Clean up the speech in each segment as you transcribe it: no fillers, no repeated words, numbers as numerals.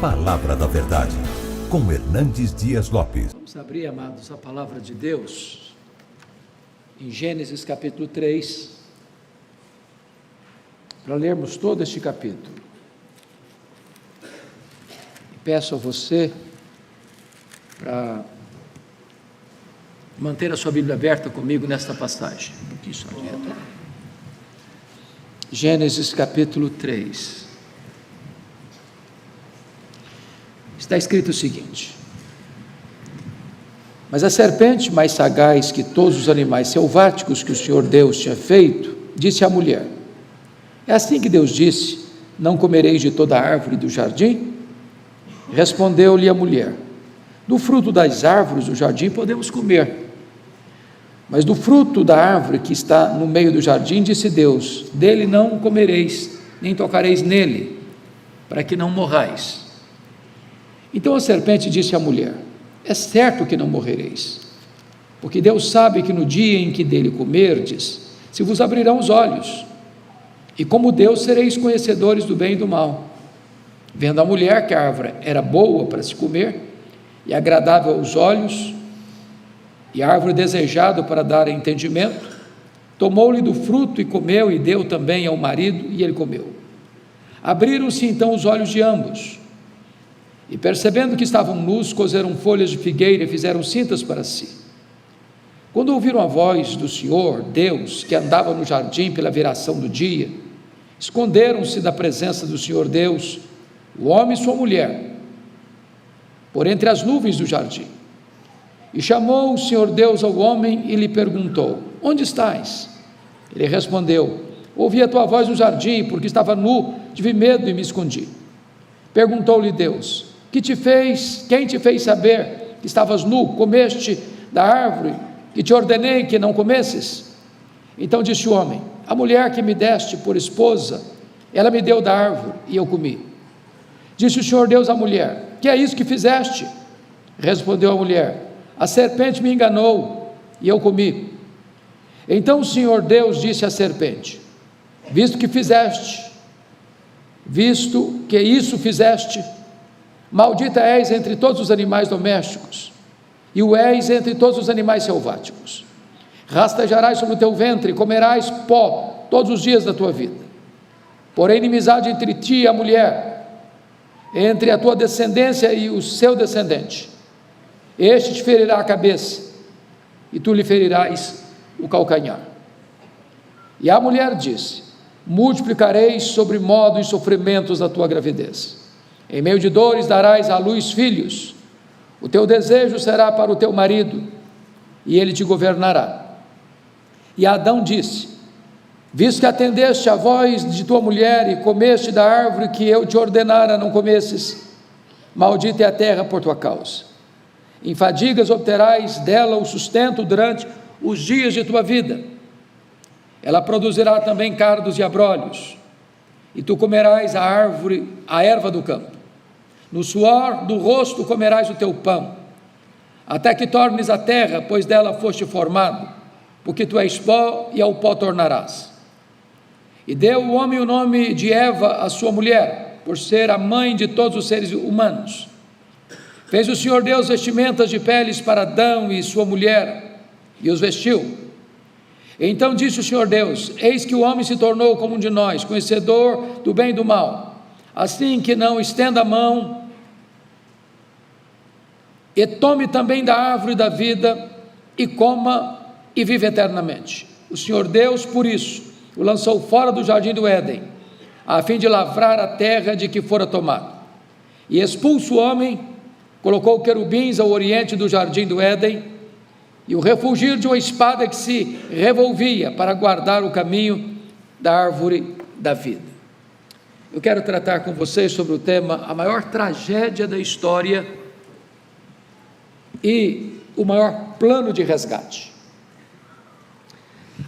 Palavra da Verdade, com Hernandes Dias Lopes. Vamos abrir, amados, a palavra de Deus em Gênesis capítulo 3, para lermos todo este capítulo. E peço a você para manter a sua Bíblia aberta comigo nesta passagem. Um pouquinho só direto. Gênesis capítulo 3. Está escrito o seguinte: mas a serpente, mais sagaz que todos os animais selváticos que o Senhor Deus tinha feito, disse à mulher: é assim que Deus disse: não comereis de toda a árvore do jardim? Respondeu-lhe a mulher: do fruto das árvores do jardim podemos comer, mas do fruto da árvore que está no meio do jardim, disse Deus: dele não comereis, nem tocareis nele, para que não morrais. Então a serpente disse à mulher: é certo que não morrereis, porque Deus sabe que no dia em que dele comerdes, se vos abrirão os olhos, e como Deus sereis conhecedores do bem e do mal. Vendo a mulher que a árvore era boa para se comer, e agradável aos olhos, e árvore desejada para dar entendimento, tomou-lhe do fruto e comeu, e deu também ao marido, e ele comeu. Abriram-se então os olhos de ambos, e percebendo que estavam nus, coseram folhas de figueira e fizeram cintas para si. Quando ouviram a voz do Senhor Deus, que andava no jardim pela viração do dia, esconderam-se da presença do Senhor Deus, o homem e sua mulher, por entre as nuvens do jardim. E chamou o Senhor Deus ao homem e lhe perguntou: onde estás? Ele respondeu: ouvi a tua voz no jardim, porque estava nu, tive medo e me escondi. Perguntou-lhe Deus: quem te fez saber que estavas nu, comeste da árvore que te ordenei que não comesses? Então disse o homem: a mulher que me deste por esposa, ela me deu da árvore e eu comi. Disse o Senhor Deus à mulher: que é isso que fizeste? Respondeu a mulher: a serpente me enganou e eu comi. Então o Senhor Deus disse à serpente: visto que isso fizeste, maldita és entre todos os animais domésticos, e o és entre todos os animais selváticos. Rastejarás sobre o teu ventre, e comerás pó todos os dias da tua vida. Porém, inimizade entre ti e a mulher, entre a tua descendência e o seu descendente. Este te ferirá a cabeça, e tu lhe ferirás o calcanhar. E a mulher disse: multiplicareis sobre modo os sofrimentos da tua gravidez. Em meio de dores darás à luz filhos. O teu desejo será para o teu marido, e ele te governará. E Adão disse: visto que atendeste à voz de tua mulher e comeste da árvore que eu te ordenara não comesses, maldita é a terra por tua causa. Em fadigas obterás dela o sustento durante os dias de tua vida. Ela produzirá também cardos e abrolhos, e tu comerás a erva do campo. No suor do rosto comerás o teu pão, até que tornes a terra, pois dela foste formado, porque tu és pó e ao pó tornarás. E deu o homem o nome de Eva à sua mulher, por ser a mãe de todos os seres humanos. Fez o Senhor Deus vestimentas de peles para Adão e sua mulher, e os vestiu. Então disse o Senhor Deus: eis que o homem se tornou como um de nós, conhecedor do bem e do mal, assim que não estenda a mão e tome também da árvore da vida e coma e vive eternamente. O Senhor Deus, por isso, o lançou fora do jardim do Éden, a fim de lavrar a terra de que fora tomado. E expulso o homem, colocou querubins ao oriente do jardim do Éden, e o refugir de uma espada que se revolvia para guardar o caminho da árvore da vida. Eu quero tratar com vocês sobre o tema: a maior tragédia da história e o maior plano de resgate.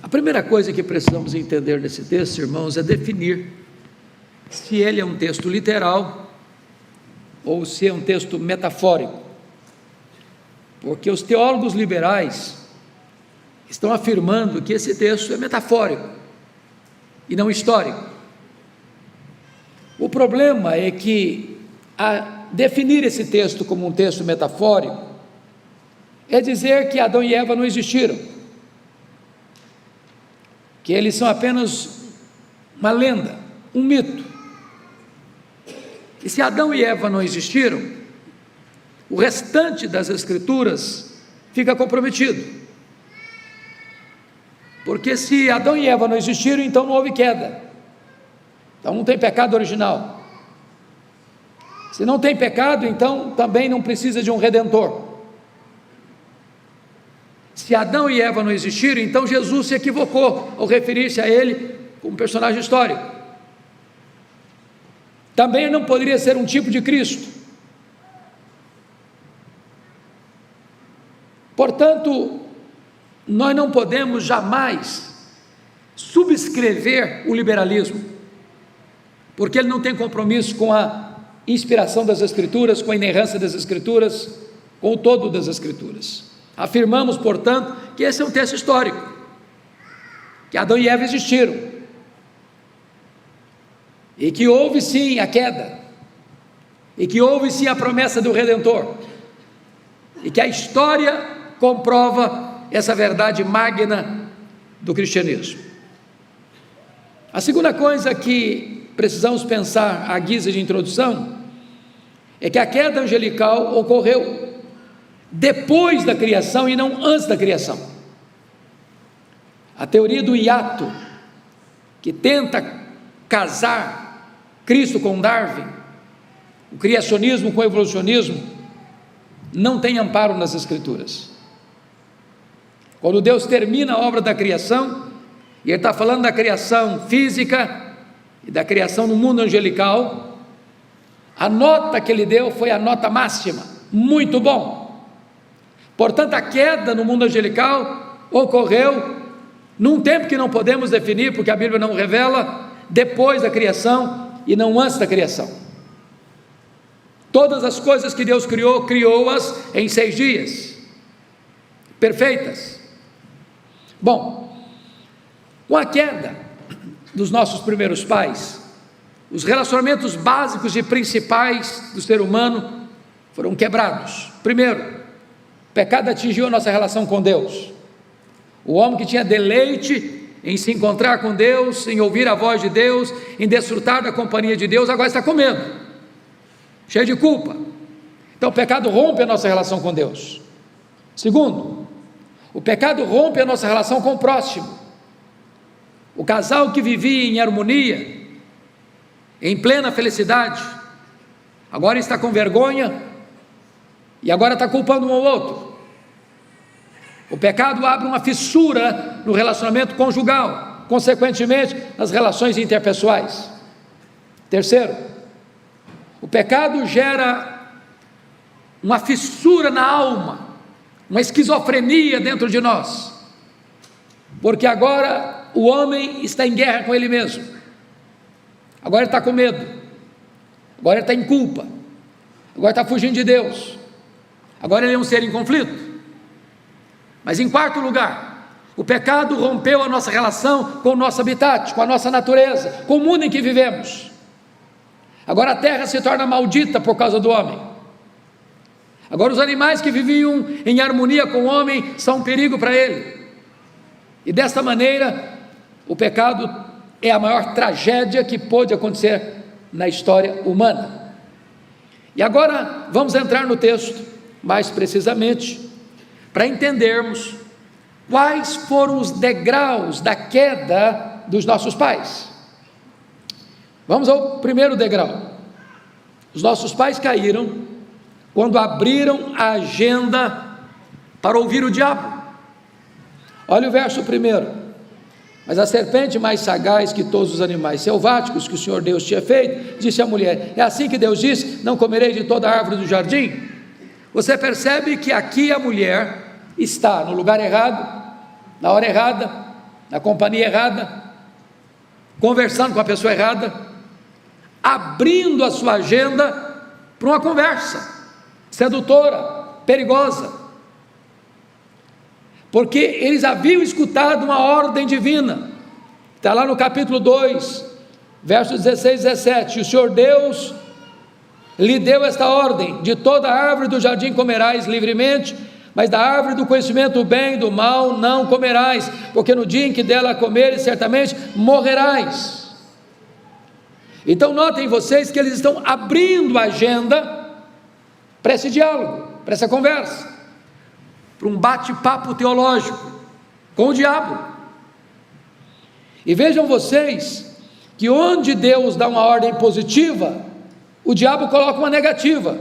A primeira coisa que precisamos entender nesse texto, irmãos, é definir se ele é um texto literal ou se é um texto metafórico. Porque os teólogos liberais estão afirmando que esse texto é metafórico e não histórico. O problema é que a definir esse texto como um texto metafórico é dizer que Adão e Eva não existiram, que eles são apenas uma lenda, um mito. E se Adão e Eva não existiram, o restante das Escrituras fica comprometido. Porque se Adão e Eva não existiram, então não houve queda, então não tem pecado original. Se não tem pecado, então também não precisa de um redentor. Se Adão e Eva não existiram, então Jesus se equivocou ao referir-se a ele como personagem histórico. Também não poderia ser um tipo de Cristo. Portanto, nós não podemos jamais subscrever o liberalismo, porque ele não tem compromisso com a inspiração das Escrituras, com a inerrância das Escrituras, com o todo das Escrituras. Afirmamos, portanto, que esse é um texto histórico, que Adão e Eva existiram, e que houve sim a queda, e que houve sim a promessa do Redentor, e que a história comprova essa verdade magna do cristianismo. A segunda coisa que precisamos pensar à guisa de introdução é que a queda angelical ocorreu depois da criação e não antes da criação. A teoria do hiato, que tenta casar Cristo com Darwin, o criacionismo com o evolucionismo, não tem amparo nas Escrituras. Quando Deus termina a obra da criação, e Ele está falando da criação física e da criação no mundo angelical, a nota que Ele deu foi a nota máxima, muito bom. Portanto, a queda no mundo angelical ocorreu num tempo que não podemos definir, porque a Bíblia não revela, depois da criação e não antes da criação. Todas as coisas que Deus criou, criou-as em 6 dias, perfeitas. Bom, com a queda dos nossos primeiros pais, os relacionamentos básicos e principais do ser humano foram quebrados. Primeiro, o pecado atingiu a nossa relação com Deus. O homem que tinha deleite em se encontrar com Deus, em ouvir a voz de Deus, em desfrutar da companhia de Deus, agora está com medo, cheio de culpa. Então o pecado rompe a nossa relação com Deus. Segundo, o pecado rompe a nossa relação com o próximo. O casal que vivia em harmonia, em plena felicidade, agora está com vergonha e agora está culpando um ao outro. O pecado abre uma fissura no relacionamento conjugal, consequentemente nas relações interpessoais. Terceiro, o pecado gera uma fissura na alma, uma esquizofrenia dentro de nós, porque agora o homem está em guerra com ele mesmo, agora ele está com medo, agora ele está em culpa, agora está fugindo de Deus, agora ele é um ser em conflito. Mas em quarto lugar, o pecado rompeu a nossa relação com o nosso habitat, com a nossa natureza, com o mundo em que vivemos. Agora a terra se torna maldita por causa do homem. Agora os animais que viviam em harmonia com o homem são um perigo para ele. E desta maneira, o pecado é a maior tragédia que pôde acontecer na história humana. E agora vamos entrar no texto, mais precisamente, para entendermos quais foram os degraus da queda dos nossos pais. Vamos ao primeiro degrau. Os nossos pais caíram quando abriram a agenda para ouvir o diabo. Olha o verso primeiro. Mas a serpente mais sagaz que todos os animais selváticos que o Senhor Deus tinha feito, disse à mulher: é assim que Deus disse, não comereis de toda a árvore do jardim? Você percebe que aqui a mulher está no lugar errado, na hora errada, na companhia errada, conversando com a pessoa errada, abrindo a sua agenda para uma conversa sedutora, perigosa, porque eles haviam escutado uma ordem divina. Está lá no capítulo 2, versos 16 e 17, o Senhor Deus lhe deu esta ordem: de toda árvore do jardim comerás livremente, mas da árvore do conhecimento do bem e do mal não comerás, porque no dia em que dela comeres, certamente morrerás. Então notem vocês que eles estão abrindo a agenda para esse diálogo, para essa conversa, para um bate-papo teológico com o diabo. E vejam vocês que onde Deus dá uma ordem positiva, o diabo coloca uma negativa.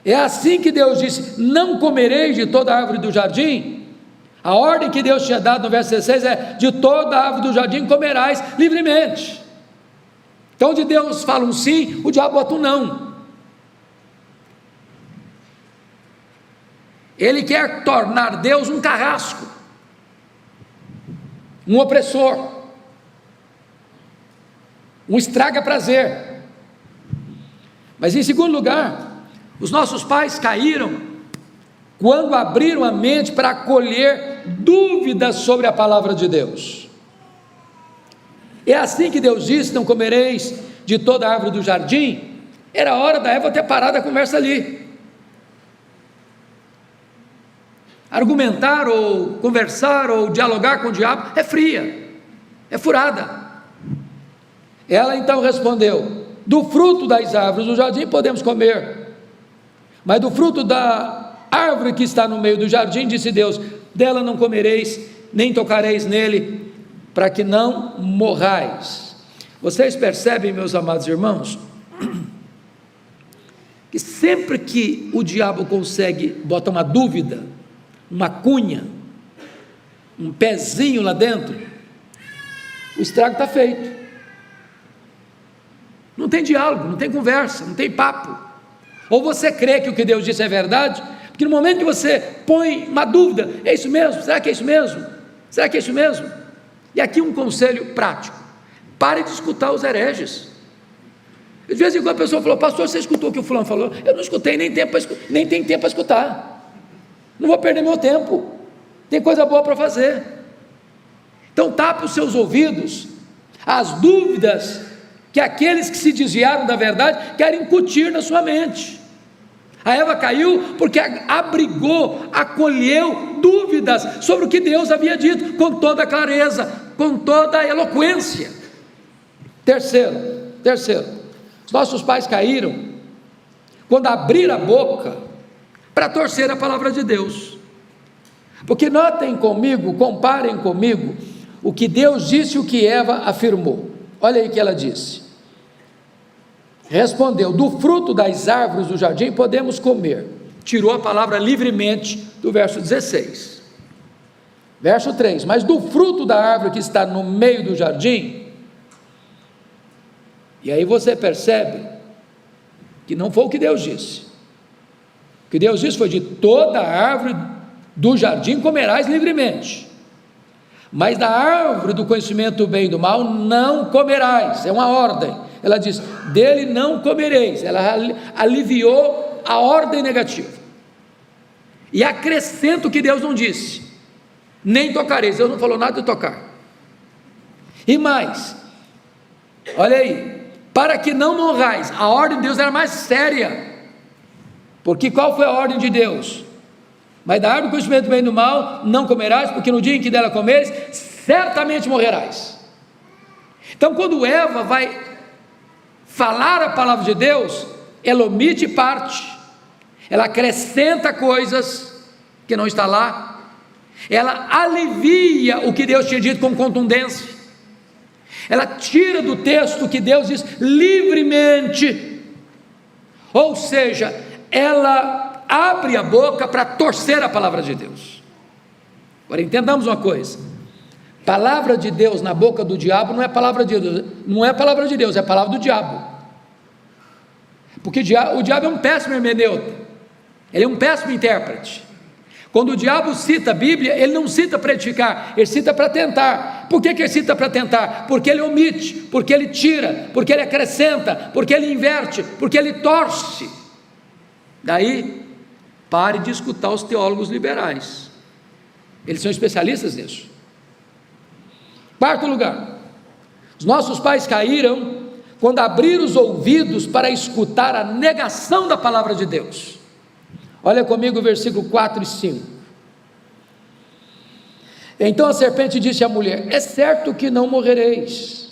É assim que Deus disse: não comereis de toda árvore do jardim. A ordem que Deus tinha dado no verso 16 é: de toda árvore do jardim comerás livremente. Então onde Deus fala um sim, o diabo bota um não. Ele quer tornar Deus um carrasco, um opressor, um estraga-prazer. Mas em segundo lugar, os nossos pais caíram quando abriram a mente para acolher dúvidas sobre a palavra de Deus. É assim que Deus disse: não comereis de toda árvore do jardim. Era hora da Eva ter parado a conversa ali. Argumentar ou conversar ou dialogar com o diabo é fria, é furada. Ela então respondeu: do fruto das árvores do jardim podemos comer, mas do fruto da árvore que está no meio do jardim, disse Deus, dela não comereis, nem tocareis nele, para que não morrais. Vocês percebem, meus amados irmãos, que sempre que o diabo consegue botar uma dúvida, uma cunha, um pezinho lá dentro, o estrago está feito. Não tem diálogo, não tem conversa, não tem papo. Ou você crê que o que Deus disse é verdade, porque no momento que você põe uma dúvida: é isso mesmo? Será que é isso mesmo? Será que é isso mesmo? E aqui um conselho prático: pare de escutar os hereges. De vez em quando a pessoa falou: pastor, você escutou o que o fulano falou? Eu não escutei, nem tem tempo para escutar. Não vou perder meu tempo, tem coisa boa para fazer. Então tape os seus ouvidos às dúvidas que aqueles que se desviaram da verdade querem incutir na sua mente. A Eva caiu porque abrigou, acolheu dúvidas sobre o que Deus havia dito, com toda a clareza, com toda a eloquência. Terceiro, os nossos pais caíram quando abriram a boca para torcer a palavra de Deus. Porque notem comigo, comparem comigo o que Deus disse e o que Eva afirmou. Olha aí o que ela disse: respondeu: do fruto das árvores do jardim podemos comer. Tirou a palavra livremente do verso 16. Verso 3: mas do fruto da árvore que está no meio do jardim. E aí você percebe que não foi o que Deus disse. O que Deus disse foi: de toda árvore do jardim comerás livremente, mas da árvore do conhecimento do bem e do mal não comerás. É uma ordem. Ela diz: dele não comereis. Ela aliviou a ordem negativa e acrescenta o que Deus não disse: nem tocareis. Deus não falou nada de tocar. E mais, olha aí: para que não morrais. A ordem de Deus era mais séria, porque qual foi a ordem de Deus? Mas da árvore do conhecimento do bem e do mal não comerás, porque no dia em que dela comeres, certamente morrerás. Então quando Eva vai falar a palavra de Deus, ela omite parte, ela acrescenta coisas que não está lá, ela alivia o que Deus tinha dito com contundência, ela tira do texto que Deus diz livremente, ou seja, ela abre a boca para torcer a palavra de Deus. Agora entendamos uma coisa: palavra de Deus na boca do diabo não é palavra de Deus, não é palavra de Deus, é palavra do diabo. Porque o diabo é um péssimo hermeneuta, ele é um péssimo intérprete. Quando o diabo cita a Bíblia, ele não cita para edificar, ele cita para tentar. Por que ele cita para tentar? Porque ele omite, porque ele tira, porque ele acrescenta, porque ele inverte, porque ele torce. Daí, pare de escutar os teólogos liberais, eles são especialistas nisso. Quarto lugar, os nossos pais caíram quando abrir os ouvidos para escutar a negação da palavra de Deus. Olha comigo o versículo 4 e 5. Então a serpente disse à mulher: é certo que não morrereis,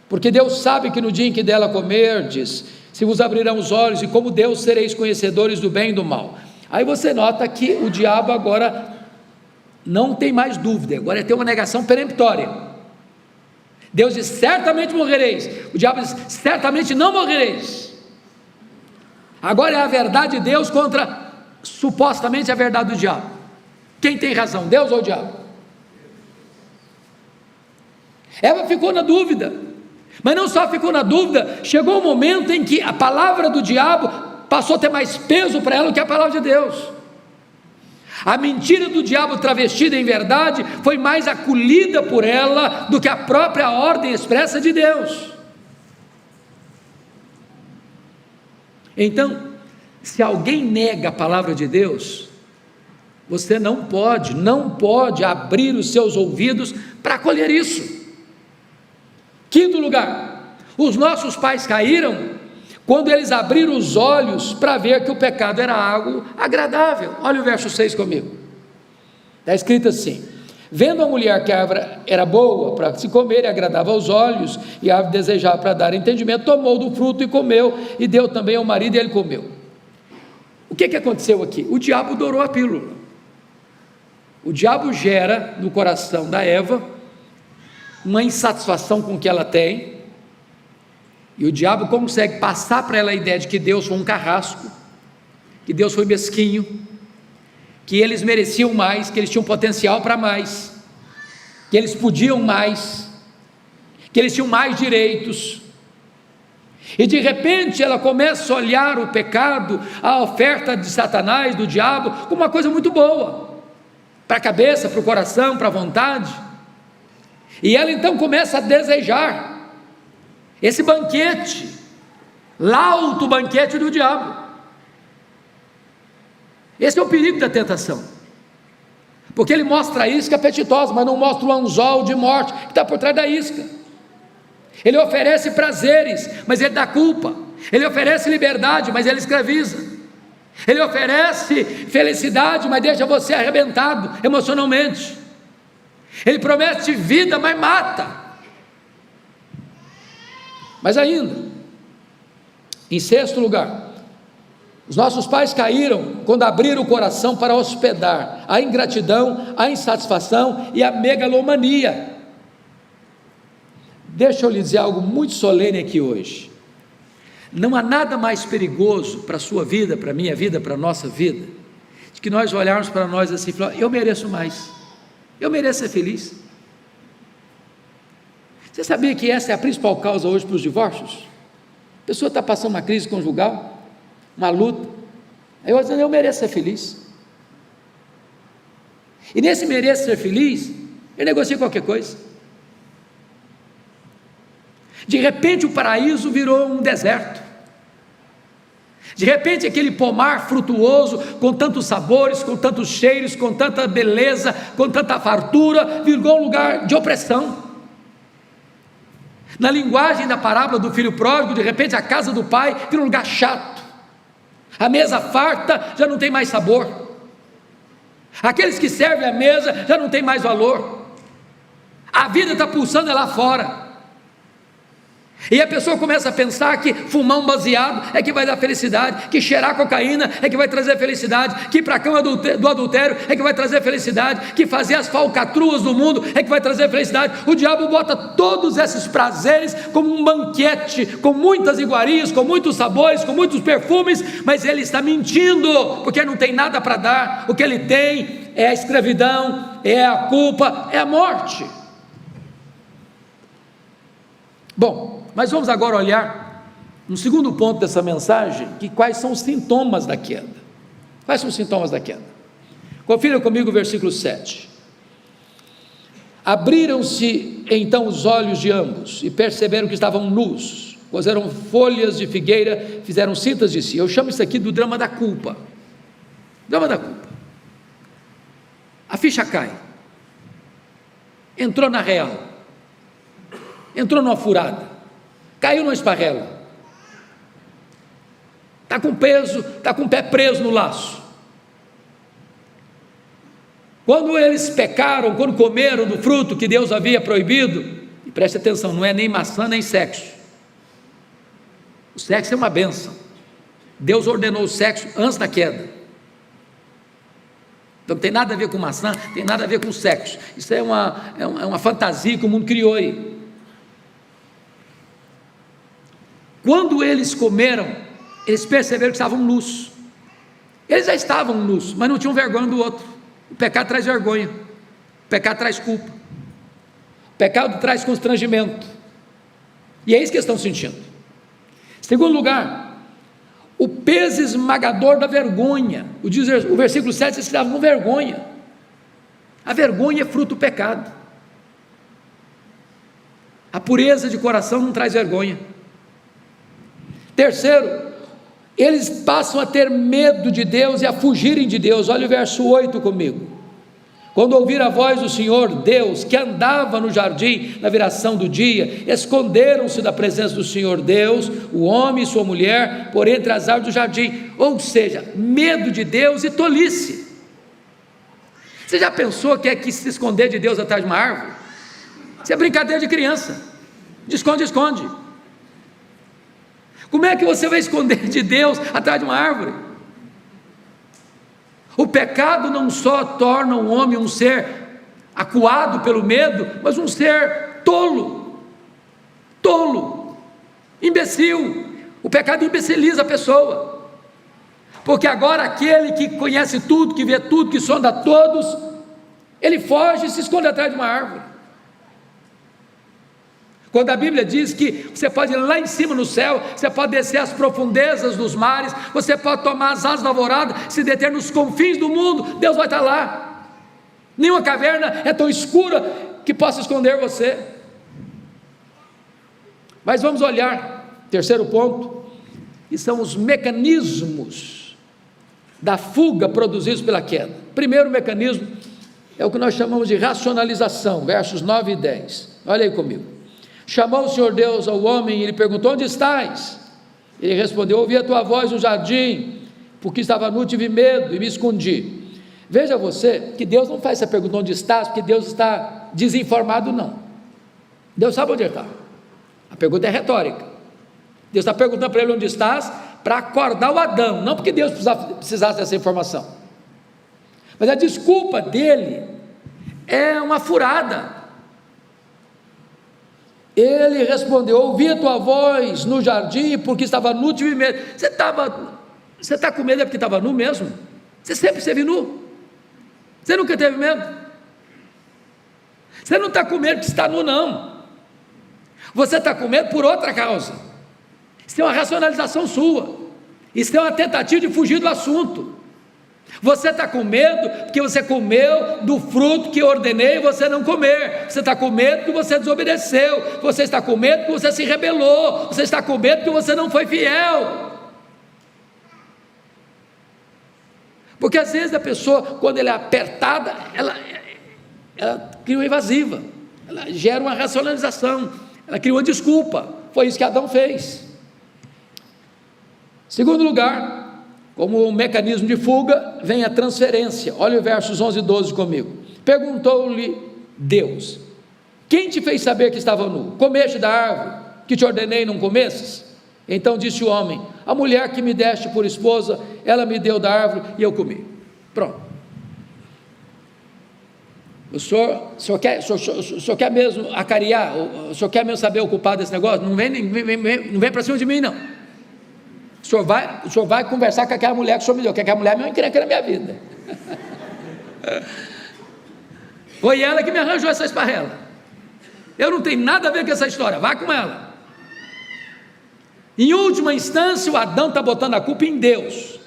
porque Deus sabe que no dia em que dela comerdes, se vos abrirão os olhos, e como Deus sereis conhecedores do bem e do mal. Aí você nota que o diabo agora não tem mais dúvida, agora tem uma negação peremptória. Deus diz: certamente morrereis. O diabo diz: certamente não morrereis. Agora é a verdade de Deus contra supostamente a verdade do diabo. Quem tem razão, Deus ou o diabo? Eva ficou na dúvida, mas não só ficou na dúvida, chegou um momento em que a palavra do diabo passou a ter mais peso para ela do que a palavra de Deus. A mentira do diabo travestida em verdade foi mais acolhida por ela do que a própria ordem expressa de Deus. Então, se alguém nega a palavra de Deus, você não pode abrir os seus ouvidos para acolher isso. Quinto lugar, os nossos pais caíram quando eles abriram os olhos para ver que o pecado era algo agradável. Olha o verso 6 comigo, está escrito assim: vendo a mulher que a árvore era boa para se comer e agradava aos olhos, e a árvore desejava para dar entendimento, tomou do fruto e comeu, e deu também ao marido e ele comeu. O que aconteceu aqui? O diabo dourou a pílula. O diabo gera no coração da Eva uma insatisfação com o que ela tem, e o diabo consegue passar para ela a ideia de que Deus foi um carrasco, que Deus foi mesquinho, que eles mereciam mais, que eles tinham potencial para mais, que eles podiam mais, que eles tinham mais direitos. E de repente ela começa a olhar o pecado, a oferta de Satanás, do diabo, como uma coisa muito boa, para a cabeça, para o coração, para a vontade. E ela então começa a desejar esse banquete, lauto banquete do diabo. Esse é o perigo da tentação, porque ele mostra a isca apetitosa, mas não mostra o anzol de morte que está por trás da isca. Ele oferece prazeres, mas ele dá culpa. Ele oferece liberdade, mas ele escraviza. Ele oferece felicidade, mas deixa você arrebentado emocionalmente. Ele promete vida, mas mata. Mas ainda, em sexto lugar, os nossos pais caíram quando abriram o coração para hospedar a ingratidão, a insatisfação e a megalomania. Deixa eu lhe dizer algo muito solene aqui hoje. Não há nada mais perigoso para a sua vida, para a minha vida, para a nossa vida, de que nós olharmos para nós assim e falar: eu mereço mais, eu mereço ser feliz. Você sabia que essa é a principal causa hoje para os divórcios? A pessoa está passando uma crise conjugal, uma luta, aí eu dizendo: eu mereço ser feliz. E nesse mereço ser feliz, ele negocia qualquer coisa. De repente o paraíso virou um deserto. De repente aquele pomar frutuoso, com tantos sabores, com tantos cheiros, com tanta beleza, com tanta fartura, virou um lugar de opressão. Na linguagem da parábola do filho pródigo, de repente a casa do pai vira um lugar chato. A mesa farta já não tem mais sabor. Aqueles que servem a mesa já não tem mais valor. A vida está pulsando lá fora. E a pessoa começa a pensar que fumar um baseado é que vai dar felicidade, que cheirar cocaína é que vai trazer felicidade, que ir para a cama do adultério é que vai trazer felicidade, que fazer as falcatruas do mundo é que vai trazer felicidade. O diabo bota todos esses prazeres como um banquete, com muitas iguarias, com muitos sabores, com muitos perfumes, mas ele está mentindo, porque não tem nada para dar. O que ele tem é a escravidão, é a culpa, é a morte. Bom, mas vamos agora olhar no segundo ponto dessa mensagem, que quais são os sintomas da queda. Quais são os sintomas da queda? Confira comigo o versículo 7. Abriram-se então os olhos de ambos e perceberam que estavam nus, coseram folhas de figueira, fizeram cintas de si. Eu chamo isso aqui do drama da culpa. Drama da culpa. A ficha cai. Entrou na real. Entrou numa furada. caiu numa esparrela, está com peso, está com o pé preso no laço. Quando eles pecaram, quando comeram do fruto que Deus havia proibido, e preste atenção, não é nem maçã nem sexo, o sexo é uma bênção, Deus ordenou o sexo antes da queda, então não tem nada a ver com maçã, tem nada a ver com sexo, isso é uma fantasia que o mundo criou aí. Quando eles comeram, eles perceberam que estavam nus, eles já estavam nus, mas não tinham vergonha do outro. O pecado traz vergonha, o pecado traz culpa, o pecado traz constrangimento, e é isso que eles estão sentindo. Segundo lugar, o peso esmagador da vergonha. O versículo 7 eles estavam com vergonha. A vergonha é fruto do pecado, a pureza de coração não traz vergonha. Terceiro, eles passam a ter medo de Deus e a fugirem de Deus. Olha o verso 8 comigo. Quando ouviram a voz do Senhor Deus, que andava no jardim na viração do dia, esconderam-se da presença do Senhor Deus, o homem e sua mulher, por entre as árvores do jardim. Ou seja, medo de Deus e tolice. Você já pensou que é que se esconder de Deus atrás de uma árvore? Isso é brincadeira de criança, de esconde. Como é que você vai esconder de Deus atrás de uma árvore? O pecado não só torna o homem um ser acuado pelo medo, mas um ser tolo, imbecil. O pecado imbeciliza a pessoa, porque agora aquele que conhece tudo, que vê tudo, que sonda todos, ele foge e se esconde atrás de uma árvore. Quando a Bíblia diz que você pode ir lá em cima no céu, você pode descer às profundezas dos mares, você pode tomar as asas da alvorada, se deter nos confins do mundo, Deus vai estar lá. Nenhuma caverna é tão escura que possa esconder você. Mas vamos olhar, terceiro ponto, que são os mecanismos da fuga produzidos pela queda. Primeiro mecanismo é o que nós chamamos de racionalização, versos 9 e 10. Olha aí comigo. Chamou o Senhor Deus ao homem e lhe perguntou: onde estás? Ele respondeu: ouvi a tua voz no jardim, porque estava nu, tive medo e me escondi. Veja você que Deus não faz essa pergunta onde estás, porque Deus está desinformado, não. Deus sabe onde ele está. A pergunta é retórica. Deus está perguntando para ele onde estás, para acordar o Adão, não porque Deus precisasse dessa informação. Mas a desculpa dele é uma furada. Ele respondeu: ouvi a tua voz no jardim, porque estava nu, tive medo. Você está com medo é porque estava nu mesmo? Você sempre esteve nu? Você nunca teve medo? Você não está com medo porque está nu, não. Você está com medo por outra causa. Isso é uma racionalização sua, isso é uma tentativa de fugir do assunto. Você está com medo porque você comeu do fruto que eu ordenei você não comer. Você está com medo porque você desobedeceu. Você está com medo porque você se rebelou. Você está com medo porque você não foi fiel. Porque às vezes a pessoa, quando ela é apertada, ela cria uma evasiva, ela gera uma racionalização, ela cria uma desculpa. Foi isso que Adão fez. Segundo lugar, como um mecanismo de fuga, vem a transferência. Olha os versos 11 e 12 comigo. Perguntou-lhe Deus: quem te fez saber que estava nu? Comeste da árvore que te ordenei não comesses? Então disse o homem: a mulher que me deste por esposa, ela me deu da árvore e eu comi. Pronto. O senhor quer mesmo acariar? O senhor quer mesmo saber o culpado desse negócio? Não vem para cima de mim, não. O senhor vai conversar com aquela mulher que o senhor me deu, que aquela mulher é uma encrenca na minha vida. Foi ela que me arranjou essa esparrela. Eu não tenho nada a ver com essa história, vá com ela. Em última instância, o Adão está botando a culpa em Deus.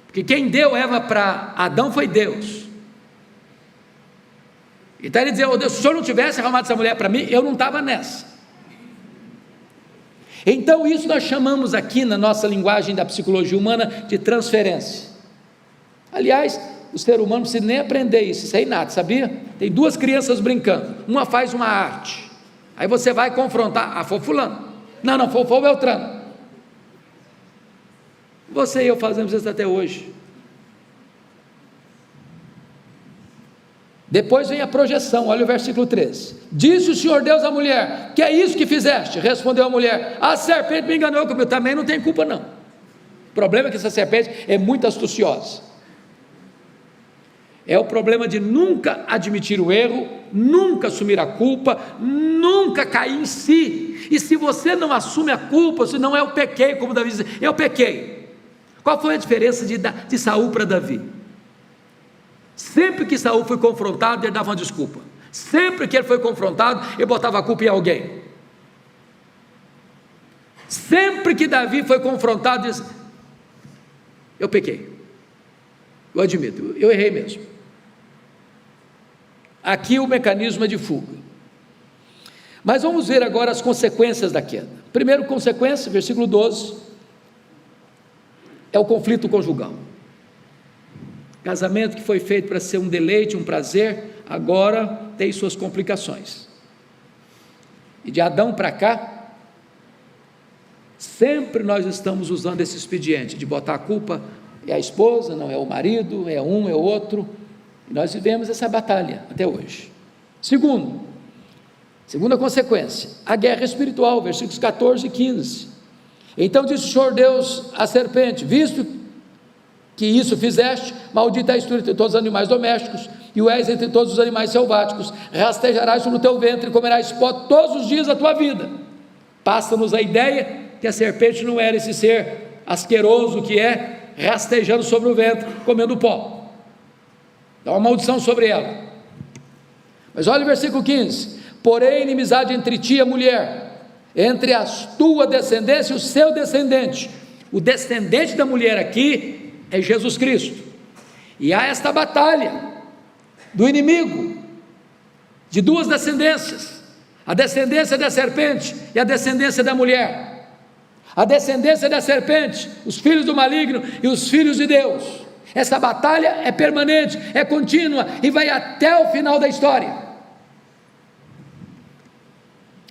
Porque quem deu Eva para Adão foi Deus. Então ele dizia: oh Deus, se o senhor não tivesse arrumado essa mulher para mim, eu não estava nessa. Então isso nós chamamos aqui na nossa linguagem da psicologia humana de transferência. Aliás, o ser humano não precisa nem aprender isso é inato, sabia? Tem duas crianças brincando, uma faz uma arte, Aí você vai confrontar, foi fulano, não, foi o Beltrano. Você e eu fazemos isso até hoje. Depois vem a projeção, olha o versículo 13. Disse o Senhor Deus à mulher: que é isso que fizeste? Respondeu a mulher: a serpente me enganou, que eu também não tenho culpa não. O problema é que essa serpente é muito astuciosa. É o problema de nunca admitir o erro, nunca assumir a culpa, nunca cair em si. E se você não assume a culpa, se não é eu pequei, como Davi diz, eu pequei. Qual foi a diferença de Saul para Davi? Sempre que Saul foi confrontado, ele dava uma desculpa. Sempre que ele foi confrontado, ele botava a culpa em alguém. Sempre que Davi foi confrontado, ele disse: eu pequei, eu admito, eu errei mesmo. Aqui o mecanismo é de fuga. Mas vamos ver agora as consequências da queda. Primeira consequência, versículo 12, é o conflito conjugal. Casamento que foi feito para ser um deleite, um prazer, agora tem suas complicações. E de Adão para cá, sempre nós estamos usando esse expediente de botar a culpa, é a esposa, não é o marido, é um, é o outro, e nós vivemos essa batalha até hoje. Segunda consequência, a guerra espiritual, versículos 14 e 15. Então disse o Senhor Deus à serpente: visto que isso fizeste, maldita és tu entre todos os animais domésticos, e o és entre todos os animais selváticos, rastejarás sobre o teu ventre, e comerás pó todos os dias da tua vida. Passa-nos a ideia que a serpente não era esse ser asqueroso que é, rastejando sobre o ventre, comendo pó. Dá uma maldição sobre ela. Mas olha o versículo 15: porém inimizade entre ti e a mulher, entre a tua descendência e o seu descendente. O descendente da mulher aqui é Jesus Cristo, e há esta batalha do inimigo, de duas descendências, a descendência da serpente e a descendência da mulher. A descendência da serpente, os filhos do maligno e os filhos de Deus. Essa batalha é permanente, é contínua e vai até o final da história.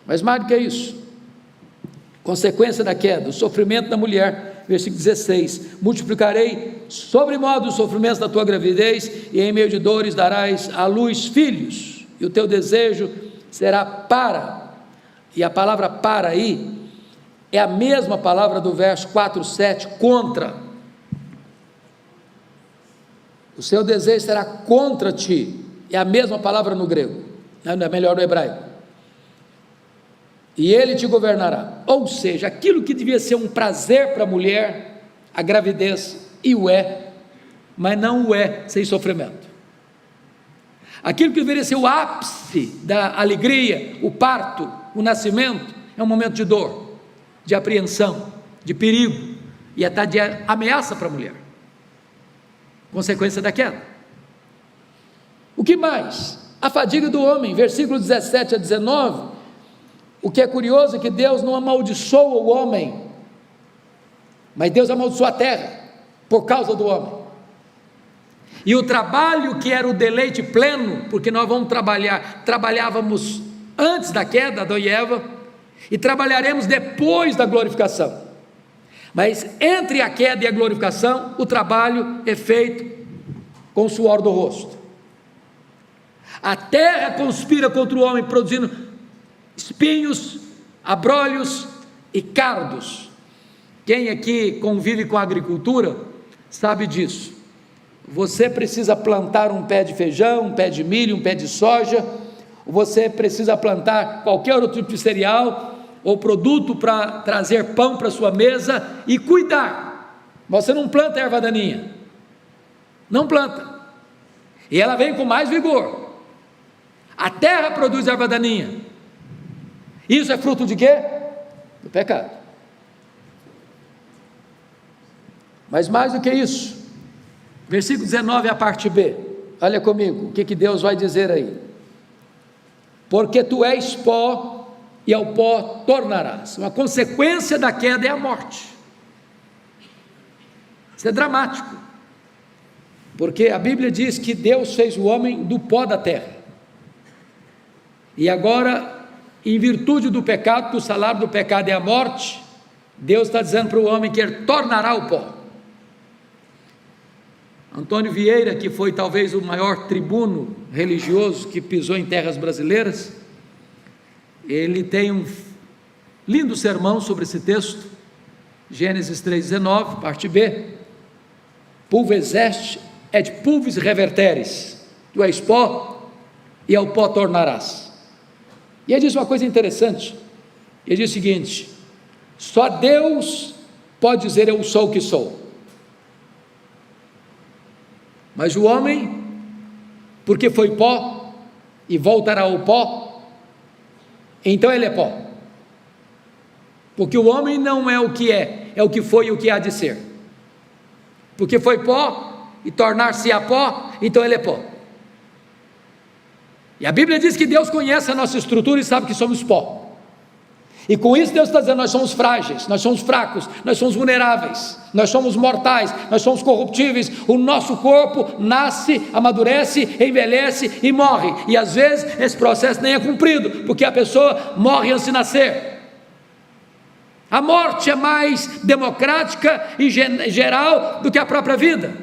Mas mais do que isso, consequência da queda, o sofrimento da mulher, versículo 16: multiplicarei sobremodo os sofrimentos da tua gravidez, e em meio de dores darás à luz filhos, e o teu desejo será para, e a palavra para aí, é a mesma palavra do verso 4, 7, contra. O seu desejo será contra ti, é a mesma palavra no grego, não é melhor no hebraico. E ele te governará. Ou seja, aquilo que devia ser um prazer para a mulher, a gravidez, e o é, mas não o é sem sofrimento. Aquilo que deveria ser o ápice da alegria, o parto, o nascimento, é um momento de dor, de apreensão, de perigo, e até de ameaça para a mulher. Consequência da queda. O que mais? A fadiga do homem, versículo 17 a 19. O que é curioso é que Deus não amaldiçoa o homem, mas Deus amaldiçoa a terra por causa do homem. E o trabalho que era o deleite pleno, porque nós vamos trabalhávamos antes da queda, Adão e Eva, e trabalharemos depois da glorificação. Mas entre a queda e a glorificação, o trabalho é feito com o suor do rosto. A terra conspira contra o homem, produzindo espinhos, abrolhos e cardos. Quem aqui convive com a agricultura sabe disso. Você precisa plantar um pé de feijão, um pé de milho, um pé de soja, você precisa plantar qualquer outro tipo de cereal ou produto para trazer pão para sua mesa e cuidar. Você não planta erva daninha, não planta, e ela vem com mais vigor. A terra produz erva daninha. Isso é fruto de quê? Do pecado. Mas mais do que isso, versículo 19 é a parte B. Olha comigo, o que Deus vai dizer aí: porque tu és pó, e ao pó tornarás. Uma consequência da queda é a morte. Isso é dramático, porque a Bíblia diz que Deus fez o homem do pó da terra, e agora em virtude do pecado, que o salário do pecado é a morte, Deus está dizendo para o homem que ele tornará o pó. Antônio Vieira, que foi talvez o maior tribuno religioso que pisou em terras brasileiras, ele tem um lindo sermão sobre esse texto, Gênesis 3,19, parte B. Pulvis est et pulvis reverteres, tu és pó e ao pó tornarás. E ele diz uma coisa interessante, ele diz o seguinte: só Deus pode dizer eu sou o que sou, mas o homem, porque foi pó e voltará ao pó, então ele é pó, porque o homem não é o que é o que foi e o que há de ser, porque foi pó e tornar-se a pó, então ele é pó. E a Bíblia diz que Deus conhece a nossa estrutura e sabe que somos pó, e com isso Deus está dizendo, nós somos frágeis, nós somos fracos, nós somos vulneráveis, nós somos mortais, nós somos corruptíveis, o nosso corpo nasce, amadurece, envelhece e morre, e às vezes esse processo nem é cumprido, porque a pessoa morre antes de nascer. A morte é mais democrática e geral do que a própria vida,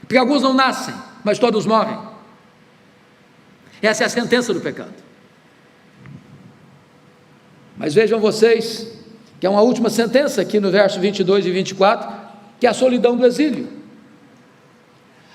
porque alguns não nascem, mas todos morrem. Essa é a sentença do pecado. Mas vejam vocês, que é uma última sentença aqui no verso 22 e 24, que é a solidão do exílio.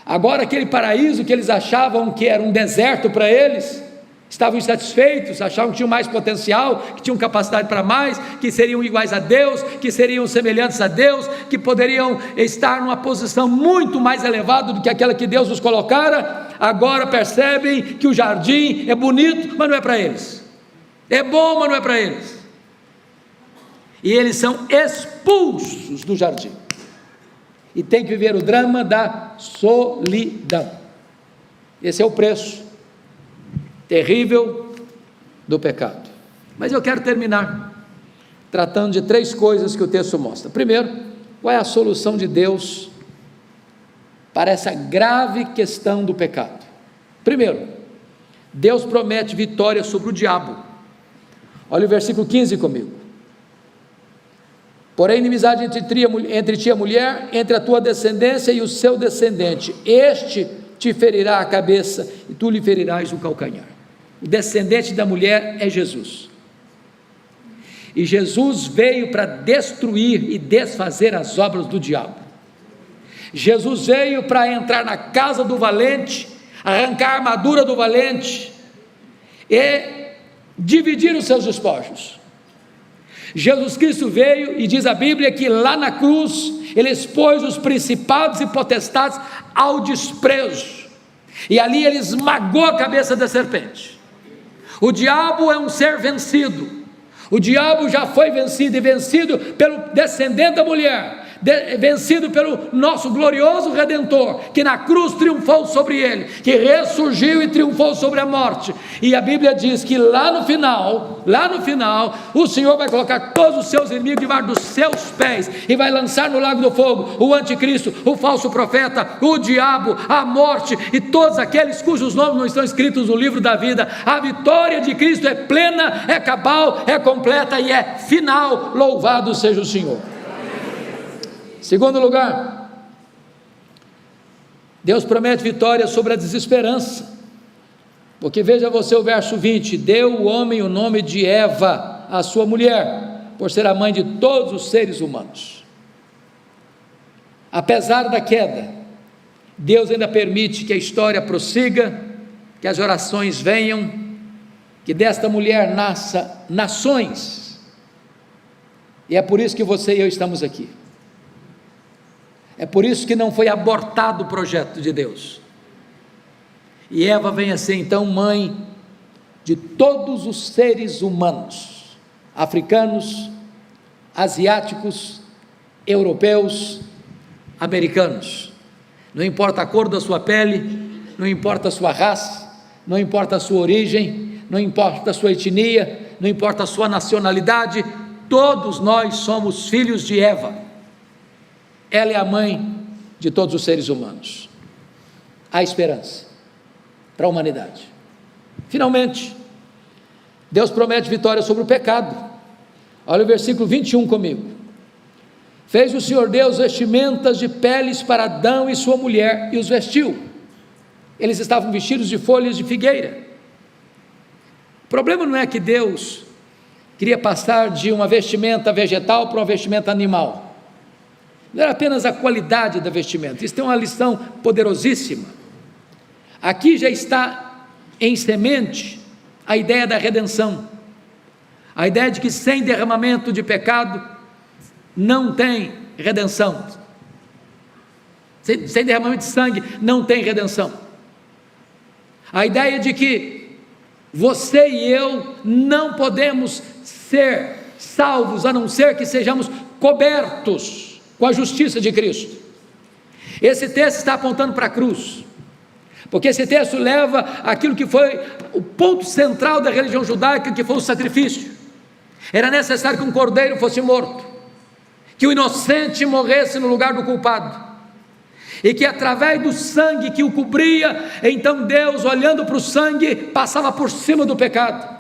Agora aquele paraíso que eles achavam que era um deserto para eles, estavam insatisfeitos, achavam que tinham mais potencial, que tinham capacidade para mais, que seriam iguais a Deus, que seriam semelhantes a Deus, que poderiam estar numa posição muito mais elevada do que aquela que Deus os colocara. Agora percebem que o jardim é bonito, mas não é para eles, é bom, mas não é para eles, e eles são expulsos do jardim, e tem que viver o drama da solidão. Esse é o preço terrível do pecado. Mas eu quero terminar tratando de 3 coisas que o texto mostra. Primeiro, qual é a solução de Deus para essa grave questão do pecado? Primeiro, Deus promete vitória sobre o diabo. Olha o versículo 15 comigo. Porém, inimizade entre ti e a mulher, entre a tua descendência e o seu descendente, este te ferirá a cabeça e tu lhe ferirás o calcanhar. O descendente da mulher é Jesus, e Jesus veio para destruir e desfazer as obras do diabo. Jesus veio para entrar na casa do valente, arrancar a armadura do valente e dividir os seus despojos. Jesus Cristo veio, e diz a Bíblia que lá na cruz ele expôs os principados e potestades ao desprezo, e ali ele esmagou a cabeça da serpente. O diabo é um ser vencido, o diabo já foi vencido, e vencido pelo descendente da mulher, vencido pelo nosso glorioso Redentor, que na cruz triunfou sobre ele, que ressurgiu e triunfou sobre a morte. E a Bíblia diz que lá no final, o Senhor vai colocar todos os seus inimigos debaixo dos seus pés, e vai lançar no lago do fogo o anticristo, o falso profeta, o diabo, a morte, e todos aqueles cujos nomes não estão escritos no livro da vida. A vitória de Cristo é plena, é cabal, é completa e é final. Louvado seja o Senhor. Segundo lugar, Deus promete vitória sobre a desesperança, porque veja você o verso 20: deu o homem o nome de Eva, a sua mulher, por ser a mãe de todos os seres humanos. Apesar da queda, Deus ainda permite que a história prossiga, que as orações venham, que desta mulher nasça nações, e é por isso que você e eu estamos aqui. É por isso que não foi abortado o projeto de Deus, e Eva vem a ser então mãe de todos os seres humanos, africanos, asiáticos, europeus, americanos. Não importa a cor da sua pele, não importa a sua raça, não importa a sua origem, não importa a sua etnia, não importa a sua nacionalidade, todos nós somos filhos de Eva. Ela é a mãe de todos os seres humanos. Há esperança para a humanidade. Finalmente, Deus promete vitória sobre o pecado. Olha o versículo 21 comigo. Fez o Senhor Deus vestimentas de peles para Adão e sua mulher, e os vestiu. Eles estavam vestidos de folhas de figueira. O problema não é que Deus queria passar de uma vestimenta vegetal para uma vestimenta animal. Não era apenas a qualidade da vestimenta. Isso tem uma lição poderosíssima. Aqui já está em semente a ideia da redenção, a ideia de que sem derramamento de pecado não tem redenção, sem derramamento de sangue não tem redenção, a ideia de que você e eu não podemos ser salvos a não ser que sejamos cobertos com a justiça de Cristo. Esse texto está apontando para a cruz, porque esse texto leva aquilo que foi o ponto central da religião judaica, que foi o sacrifício. Era necessário que um cordeiro fosse morto, que o inocente morresse no lugar do culpado, e que através do sangue que o cobria, então Deus, olhando para o sangue, passava por cima do pecado.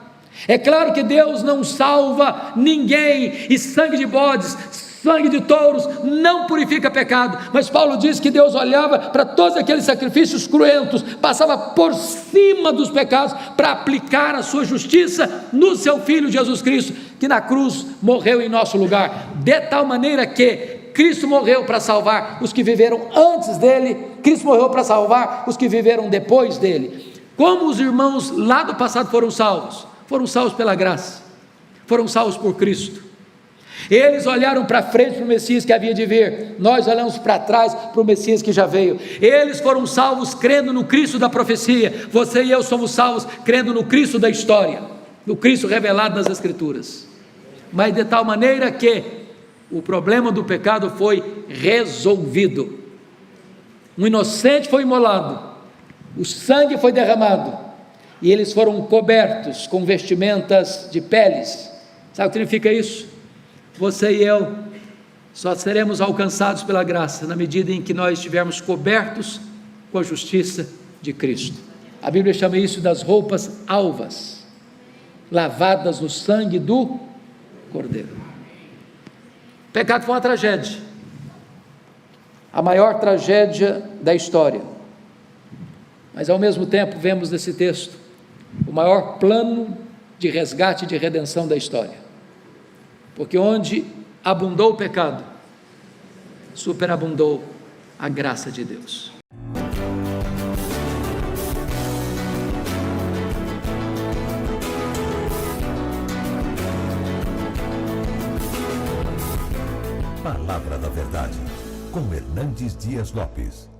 É claro que Deus não salva ninguém, e sangue de bodes, sangue de touros não purifica pecado, mas Paulo diz que Deus olhava para todos aqueles sacrifícios cruentos, passava por cima dos pecados para aplicar a sua justiça no seu Filho Jesus Cristo, que na cruz morreu em nosso lugar, de tal maneira que Cristo morreu para salvar os que viveram antes dele, Cristo morreu para salvar os que viveram depois dele. Como os irmãos lá do passado foram salvos? Foram salvos pela graça, foram salvos por Cristo. Eles olharam para frente para o Messias que havia de vir, nós olhamos para trás para o Messias que já veio. Eles foram salvos crendo no Cristo da profecia, você e eu somos salvos crendo no Cristo da história, no Cristo revelado nas Escrituras, mas de tal maneira que o problema do pecado foi resolvido. Um inocente foi imolado, o sangue foi derramado, e eles foram cobertos com vestimentas de peles. Sabe o que significa isso? Você e eu só seremos alcançados pela graça na medida em que nós estivermos cobertos com a justiça de Cristo. A Bíblia chama isso das roupas alvas, lavadas no sangue do Cordeiro. O pecado foi uma tragédia, a maior tragédia da história, mas ao mesmo tempo vemos nesse texto o maior plano de resgate e de redenção da história. Porque onde abundou o pecado, superabundou a graça de Deus. Palavra da Verdade, com Hernandes Dias Lopes.